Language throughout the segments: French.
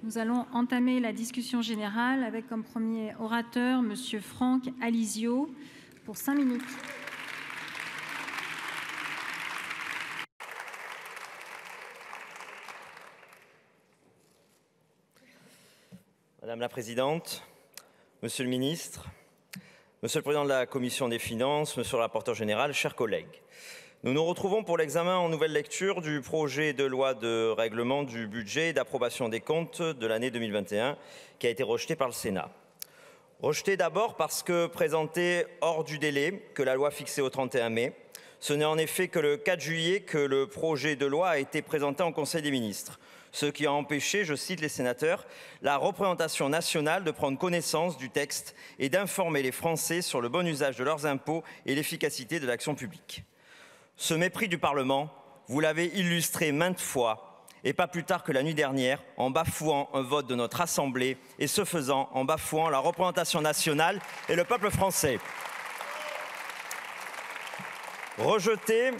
Nous allons entamer la discussion générale avec comme premier orateur M. Franck Alizio pour 5 minutes. Madame la Présidente, Monsieur le Ministre, Monsieur le Président de la Commission des Finances, Monsieur le Rapporteur général, chers collègues. Nous nous retrouvons pour l'examen en nouvelle lecture du projet de loi de règlement du budget et d'approbation des comptes de l'année 2021 qui a été rejeté par le Sénat. Rejeté d'abord parce que présenté hors du délai que la loi fixait au 31 mai. Ce n'est en effet que le 4 juillet que le projet de loi a été présenté en Conseil des ministres, ce qui a empêché, je cite les sénateurs, la représentation nationale de prendre connaissance du texte et d'informer les Français sur le bon usage de leurs impôts et l'efficacité de l'action publique. Ce mépris du Parlement, vous l'avez illustré maintes fois, et pas plus tard que la nuit dernière, en bafouant un vote de notre Assemblée et ce faisant, en bafouant la représentation nationale et le peuple français. Rejeté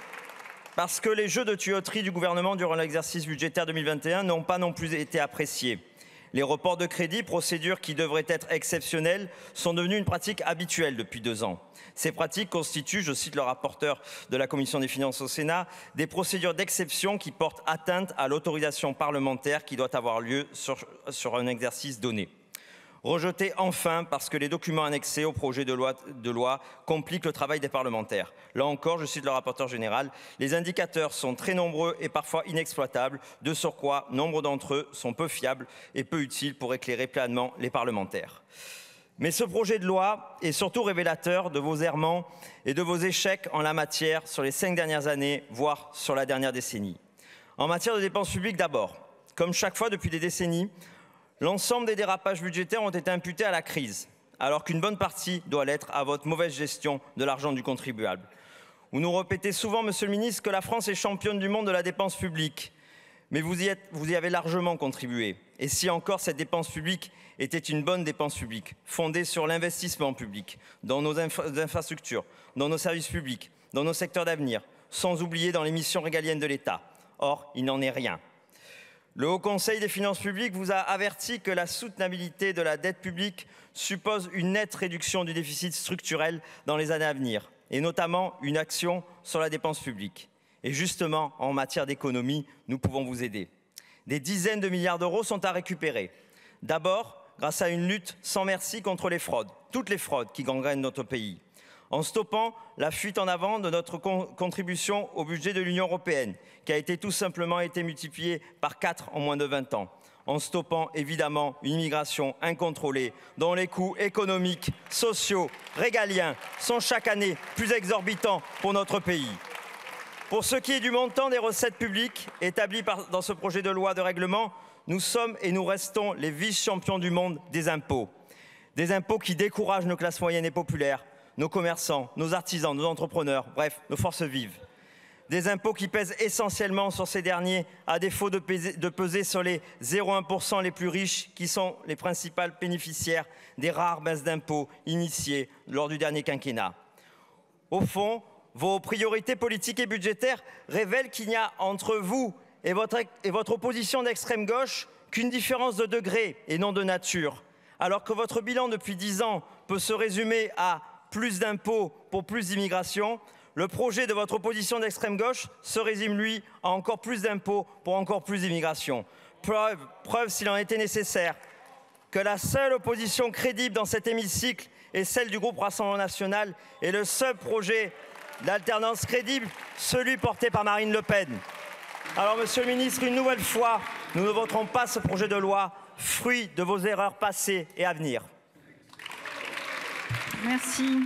parce que les jeux de tuyauterie du gouvernement durant l'exercice budgétaire 2021 n'ont pas non plus été appréciés. Les reports de crédit, procédures qui devraient être exceptionnelles, sont devenues une pratique habituelle depuis 2 ans. Ces pratiques constituent, je cite le rapporteur de la Commission des finances au Sénat, des procédures d'exception qui portent atteinte à l'autorisation parlementaire qui doit avoir lieu sur un exercice donné. Rejeté enfin parce que les documents annexés au projet de loi compliquent le travail des parlementaires. Là encore, je cite le rapporteur général, les indicateurs sont très nombreux et parfois inexploitables. De surcroît, nombre d'entre eux sont peu fiables et peu utiles pour éclairer pleinement les parlementaires. Mais ce projet de loi est surtout révélateur de vos errements et de vos échecs en la matière sur les 5 dernières années, voire sur la dernière décennie. En matière de dépenses publiques d'abord, comme chaque fois depuis des décennies, l'ensemble des dérapages budgétaires ont été imputés à la crise, alors qu'une bonne partie doit l'être à votre mauvaise gestion de l'argent du contribuable. Vous nous répétez souvent, Monsieur le Ministre, que la France est championne du monde de la dépense publique. Mais vous y avez largement contribué. Et si encore cette dépense publique était une bonne dépense publique, fondée sur l'investissement public, dans nos infrastructures, dans nos services publics, dans nos secteurs d'avenir, sans oublier dans les missions régaliennes de l'État. Or, il n'en est rien. Le Haut Conseil des finances publiques vous a averti que la soutenabilité de la dette publique suppose une nette réduction du déficit structurel dans les années à venir, et notamment une action sur la dépense publique. Et justement, en matière d'économie, nous pouvons vous aider. Des dizaines de milliards d'euros sont à récupérer. D'abord, grâce à une lutte sans merci contre les fraudes, toutes les fraudes qui gangrènent notre pays. En stoppant la fuite en avant de notre contribution au budget de l'Union européenne, qui a été tout simplement multipliée par 4 en moins de 20 ans. En stoppant évidemment une immigration incontrôlée, dont les coûts économiques, sociaux, régaliens sont chaque année plus exorbitants pour notre pays. Pour ce qui est du montant des recettes publiques établies dans ce projet de loi de règlement, nous sommes et nous restons les vice-champions du monde des impôts. Des impôts qui découragent nos classes moyennes et populaires, nos commerçants, nos artisans, nos entrepreneurs, bref, nos forces vives. Des impôts qui pèsent essentiellement sur ces derniers, à défaut de peser sur les 0,1% les plus riches, qui sont les principales bénéficiaires des rares baisses d'impôts initiées lors du dernier quinquennat. Au fond, vos priorités politiques et budgétaires révèlent qu'il n'y a entre vous et votre opposition d'extrême gauche qu'une différence de degré et non de nature. Alors que votre bilan depuis 10 ans peut se résumer à plus d'impôts pour plus d'immigration, le projet de votre opposition d'extrême gauche se résume, lui, à encore plus d'impôts pour encore plus d'immigration. Preuve, s'il en était nécessaire, que la seule opposition crédible dans cet hémicycle est celle du groupe Rassemblement national et le seul projet d'alternance crédible, celui porté par Marine Le Pen. Alors, Monsieur le Ministre, une nouvelle fois, nous ne voterons pas ce projet de loi, fruit de vos erreurs passées et à venir. Merci.